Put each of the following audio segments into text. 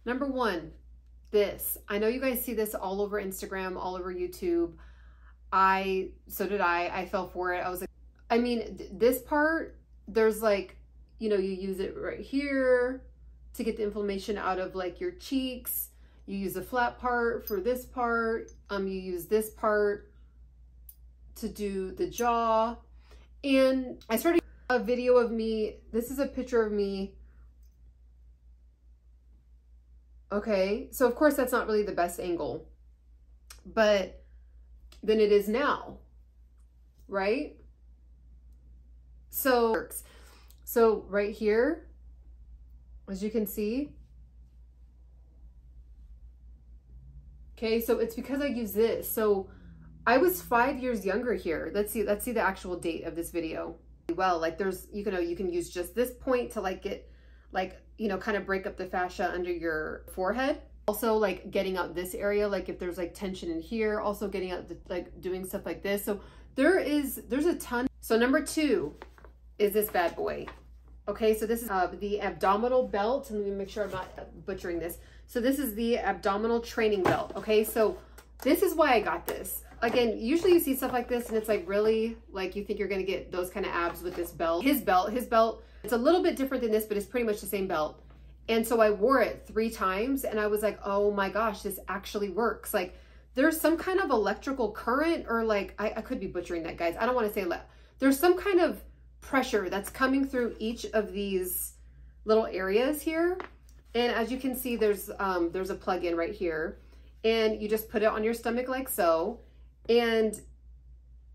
Number one, this. I know you guys see this all over Instagram, all over YouTube. So did I. I fell for it. I was like, I mean, this part, there's like, you know, you use it right here to get the inflammation out of like your cheeks. You use the flat part for this part. You use this part to do the jaw. And I started a video of me. This is a picture of me. Okay, so of course that's not really the best angle, but then it is now, right? So right here, as you can see, okay, so it's because I use this. So I was 5 years younger here. Let's see the actual date of this video. Well, like there's, you can use just this point to like get, like, you know, kind of break up the fascia under your forehead. Also like getting out this area, like if there's like tension in here, also getting out, like doing stuff like this. So there's a ton. So number two is this bad boy. Okay, so this is the abdominal belt, and let me make sure I'm not butchering this. So this is the abdominal training belt. Okay, so this is why I got this. Again, usually you see stuff like this and it's like, really, like you think you're gonna get those kind of abs with this belt. His belt, it's a little bit different than this, but it's pretty much the same belt. And so I wore it 3 times and I was like, oh my gosh, this actually works. Like there's some kind of electrical current, or like, I could be butchering that, guys. I don't want to say there's some kind of pressure that's coming through each of these little areas here. And as you can see, there's a plug-in right here, and you just put it on your stomach like so. And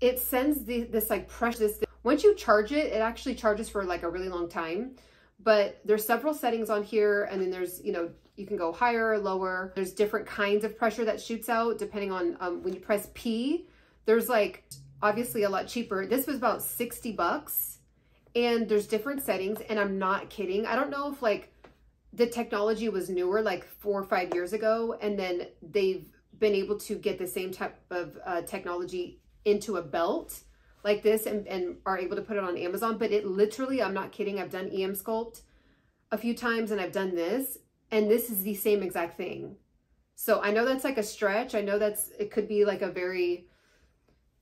it sends this like pressure. Once you charge it, it actually charges for like a really long time. But there's several settings on here, and then there's, you know, you can go higher or lower. There's different kinds of pressure that shoots out depending on when you press P. There's like obviously a lot cheaper. This was about 60 bucks, and there's different settings, and I'm not kidding. I don't know if like the technology was newer like 4 or 5 years ago, and then they've been able to get the same type of technology into a belt like this and are able to put it on Amazon. But it literally, I'm not kidding, I've done EM Sculpt a few times and I've done this, and this is the same exact thing. So I know that's like a stretch. I know it could be like a very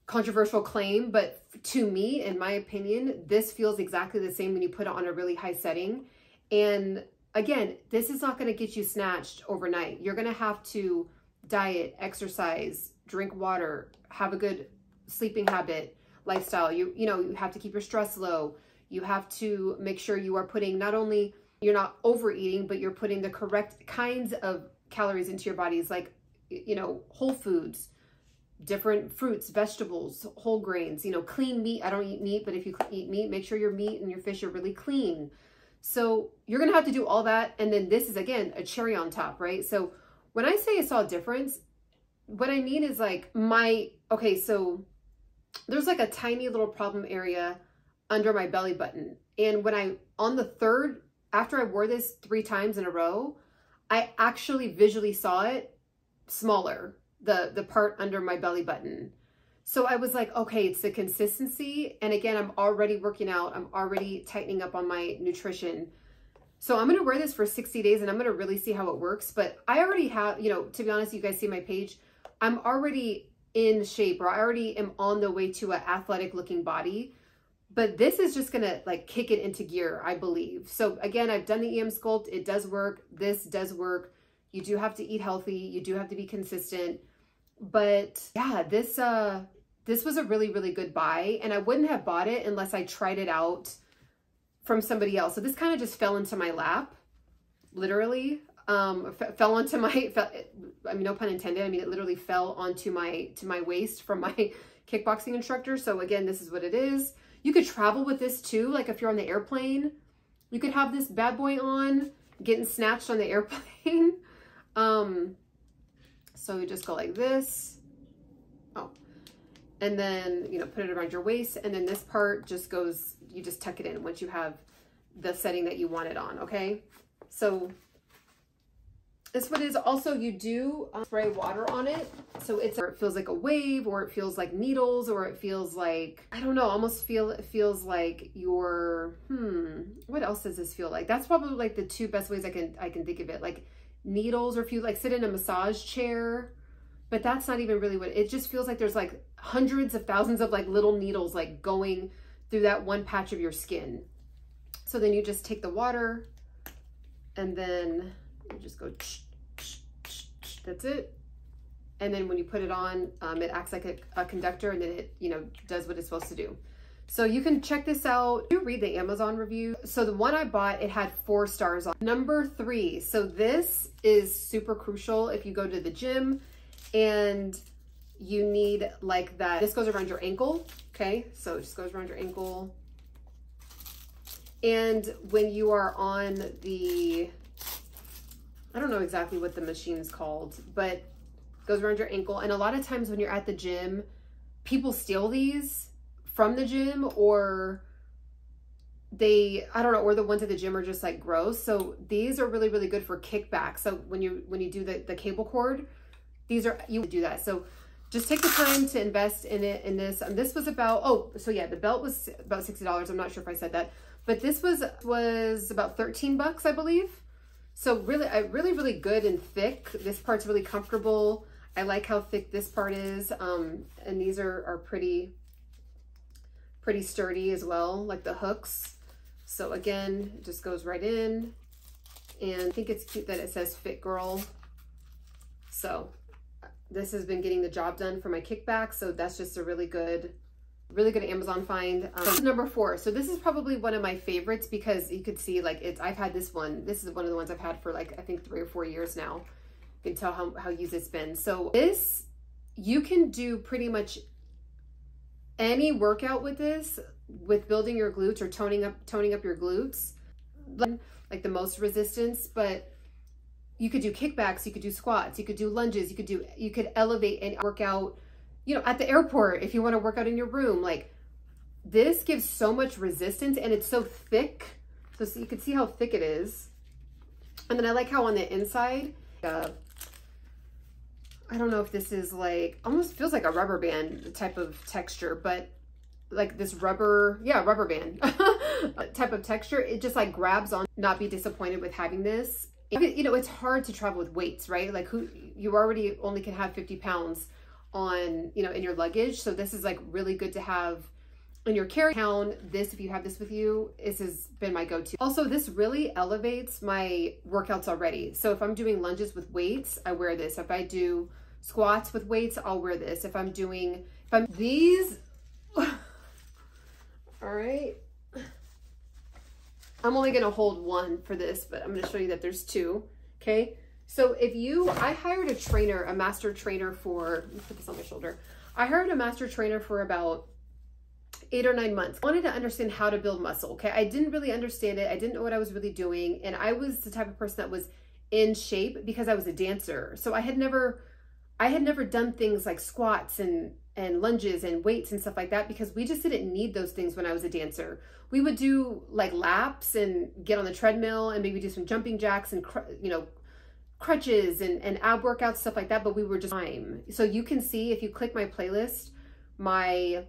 controversial claim, but to me, in my opinion, this feels exactly the same when you put it on a really high setting. And again, this is not going to get you snatched overnight. You're going to have to diet, exercise, drink water, have a good sleeping habit, lifestyle. You know, you have to keep your stress low. You have to make sure you are putting, not only you're not overeating, but you're putting the correct kinds of calories into your bodies, like, you know, whole foods, different fruits, vegetables, whole grains, you know, clean meat. I don't eat meat, but if you eat meat, make sure your meat and your fish are really clean. So you're going to have to do all that. And then this is, again, a cherry on top, right? So when I say I saw a difference, what I mean is like okay, so there's like a tiny little problem area under my belly button. And when after I wore this 3 times in a row, I actually visually saw it smaller, the part under my belly button. So I was like, okay, it's the consistency. And again, I'm already working out. I'm already tightening up on my nutrition. So I'm going to wear this for 60 days and I'm going to really see how it works. But I already have, you know, to be honest, you guys see my page, I'm already in shape, or I already am on the way to an athletic looking body. But this is just going to like kick it into gear, I believe. So again, I've done the EM Sculpt. It does work. This does work. You do have to eat healthy. You do have to be consistent. But yeah, this was a really, really good buy. And I wouldn't have bought it unless I tried it out from somebody else. So this kind of just fell into my lap, literally. Fell onto my, I mean, no pun intended. I mean, it literally fell onto my waist from my kickboxing instructor. So again, this is what it is. You could travel with this too. Like if you're on the airplane, you could have this bad boy on, getting snatched on the airplane. So you just go like this. Oh, and then, you know, put it around your waist. And then this part just goes, you just tuck it in once you have the setting that you want it on. Okay. So this one is also, you do spray water on it. So it feels like a wave, or it feels like needles, or it feels like, I don't know, almost it feels like your, what else does this feel like? That's probably like the 2 best ways I can think of it. Like needles, or if you like sit in a massage chair, but that's not even really what it just feels like. There's like hundreds of thousands of like little needles like going through that one patch of your skin. So then you just take the water and then you just go, that's it. And then when you put it on, it acts like a conductor, and then it, you know, does what it's supposed to do. So you can check this out. You read the Amazon review. So the one I bought, it had 4 stars on. Number 3. So this is super crucial if you go to the gym and you need like that. This goes around your ankle. Okay. So it just goes around your ankle. And when you are on the, I don't know exactly what the machine is called, but it goes around your ankle. And a lot of times when you're at the gym, people steal these from the gym, or they, I don't know, or the ones at the gym are just like gross. So these are really, really good for kickback. So when you do the cable cord, these are, you would do that. So just take the time to invest in it, in this. This was about, oh, so yeah, the belt was about $60. I'm not sure if I said that, but this was about 13 bucks, I believe. So really, really good and thick. This part's really comfortable. I like how thick this part is. And these are pretty sturdy as well, like the hooks. So again, it just goes right in. And I think it's cute that it says Fit Girl. So this has been getting the job done for my kickback. So that's just a really good Amazon find. Number 4. So this is probably one of my favorites because you could see like I've had this one. This is one of the ones I've had for like, I think 3 or 4 years now. You can tell how used it's been. So this, you can do pretty much any workout with this, with building your glutes or toning up your glutes, like the most resistance. But you could do kickbacks, you could do squats, you could do lunges, you could elevate and work out, you know, at the airport if you want to work out in your room. Like this gives so much resistance, and it's so thick. So you can see how thick it is. And then I like how on the inside, I don't know if this is like, almost feels like a rubber band type of texture, but like this rubber band type of texture. It just like grabs on. Not be disappointed with having this. You know, it's hard to travel with weights, right? Like you already only can have 50 pounds on, you know, in your luggage. So this is like really good to have in your carry-on. This, if you have this with you, this has been my go-to. Also, this really elevates my workouts already. So if I'm doing lunges with weights, I wear this. If I do squats with weights, I'll wear this. If I'm these, all right. I'm only gonna hold one for this, but I'm gonna show you that there's 2, okay? So I hired a trainer, a master trainer for, let me put this on my shoulder. I hired a master trainer for about 8 or 9 months. I wanted to understand how to build muscle, okay? I didn't really understand it. I didn't know what I was really doing. And I was the type of person that was in shape because I was a dancer. So I had never done things like squats and lunges and weights and stuff like that because we just didn't need those things when I was a dancer. We would do like laps and get on the treadmill and maybe do some jumping jacks and, you know, crutches and ab workouts, stuff like that, but we were just time. So you can see if you click my playlist, my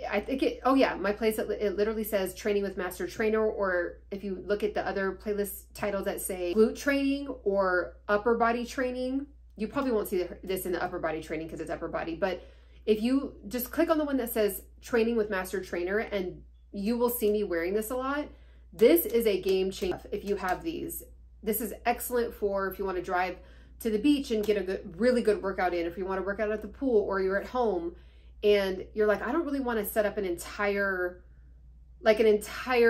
playlist, it literally says training with master trainer, or if you look at the other playlist titles that say glute training or upper body training, you probably won't see this in the upper body training because it's upper body, but if you just click on the one that says training with master trainer, and you will see me wearing this a lot. This is a game changer if you have these. This is excellent for if you want to drive to the beach and get a really good workout in, if you want to work out at the pool or you're at home and you're like, I don't really want to set up an entire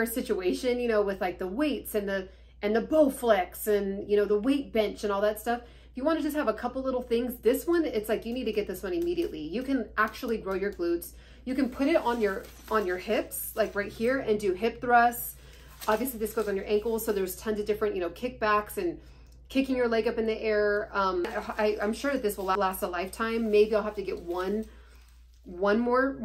situation, you know, with like the weights and the Bowflex and, you know, the weight bench and all that stuff. If you want to just have a couple little things, this one, it's like you need to get this one immediately. You can actually grow your glutes. You can put it on your hips, like right here, and do hip thrusts. Obviously this goes on your ankles, so there's tons of different, you know, kickbacks and kicking your leg up in the air. I'm sure that this will last a lifetime. Maybe I'll have to get one more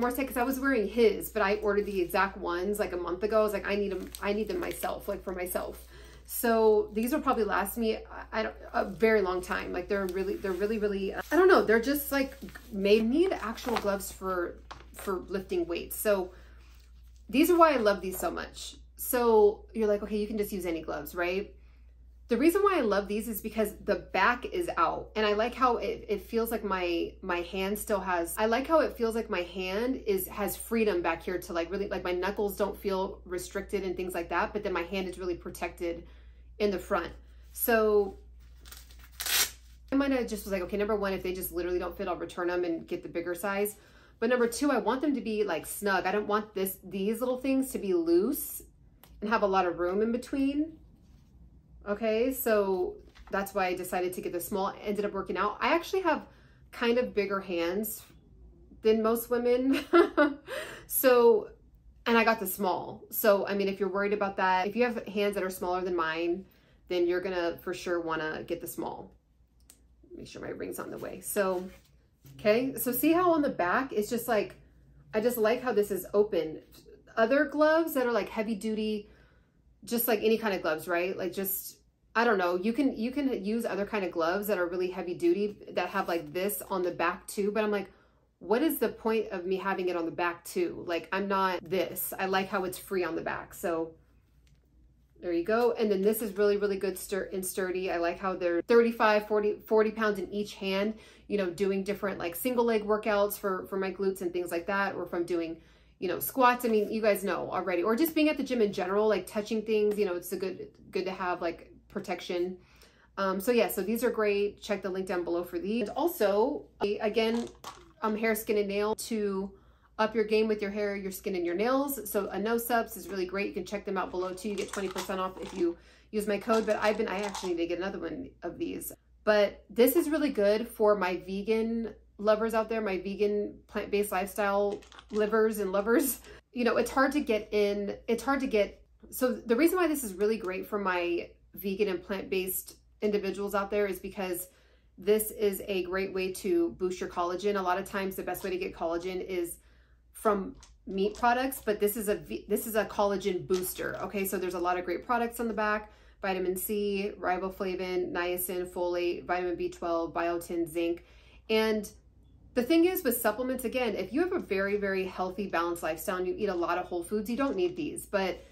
set because I was wearing his, but I ordered the exact ones like a month ago. I was like, I need them myself, like for myself. So these will probably last me a very long time. Like they're really, I don't know. They're just like need actual gloves for lifting weights. So these are why I love these so much. So you're like, okay, you can just use any gloves, right? The reason why I love these is because the back is out, and I like how it feels like my hand still has, I like how it feels like my hand has freedom back here to like really, like my knuckles don't feel restricted and things like that, but then my hand is really protected in the front. So I might have just was like, okay, number one, if they just literally don't fit, I'll return them and get the bigger size. But number two, I want them to be like snug. I don't want these little things to be loose and have a lot of room in between. Okay, so that's why I decided to get the small. It ended up working out. I actually have kind of bigger hands than most women. So, and I got the small. So, I mean, if you're worried about that, if you have hands that are smaller than mine, then you're gonna for sure wanna get the small. Make sure my ring's on the way. So, okay, so see how on the back, it's just like, I just like how this is open. Other gloves that are like heavy duty, just like any kind of gloves, right? Like just, I don't know, you can use other kind of gloves that are really heavy duty that have like this on the back too. But I'm like, what is the point of me having it on the back too? Like, I'm not this. I like how it's free on the back. So there you go. And then this is really, really good and sturdy. I like how they're 35, 40 pounds in each hand, you know, doing different like single leg workouts for my glutes and things like that, or if I'm doing, you know, squats. I mean, you guys know already, or just being at the gym in general, like touching things, you know, it's good to have like protection. So yeah, so these are great. Check the link down below for these. And also, again, hair, skin, and nail to up your game with your hair, your skin, and your nails. So INNO SUPPS is really great. You can check them out below too. You get 20% off if you use my code, but I actually need to get another one of these. But this is really good for my vegan lovers out there, my vegan plant-based lifestyle livers and lovers. You know, it's hard to get, so the reason why this is really great for my vegan and plant-based individuals out there is because this is a great way to boost your collagen. A lot of times the best way to get collagen is from meat products, but this is a collagen booster. Okay, so there's a lot of great products on the back: vitamin C, riboflavin, niacin, folate, vitamin B12, biotin, zinc. And the thing is with supplements, again, if you have a very, very healthy, balanced lifestyle and you eat a lot of whole foods, you don't need these. But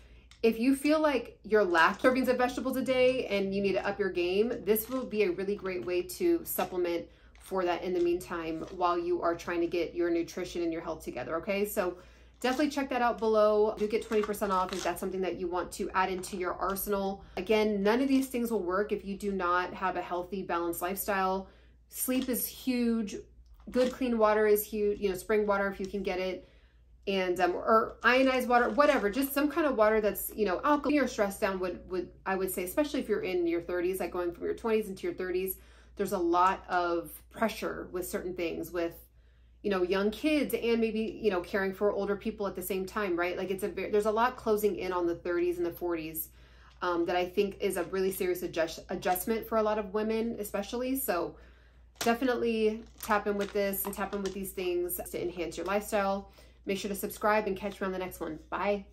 if you feel like you're lacking servings of vegetables a day and you need to up your game, this will be a really great way to supplement for that in the meantime while you are trying to get your nutrition and your health together. Okay, so definitely check that out below. You get 20% off if that's something that you want to add into your arsenal. Again, none of these things will work if you do not have a healthy, balanced lifestyle. Sleep is huge. Good clean water is huge. You know, spring water if you can get it, and or ionized water, whatever. Just some kind of water that's, you know, alkaline. Your stress down I would say, especially if you're in your 30s, like going from your 20s into your 30s. There's a lot of pressure with certain things, with, you know, young kids and maybe, you know, caring for older people at the same time, right? Like there's a lot closing in on the 30s and the 40s that I think is a really serious adjustment for a lot of women, especially. So definitely tap in with this and tap in with these things to enhance your lifestyle. Make sure to subscribe and catch me on the next one. Bye.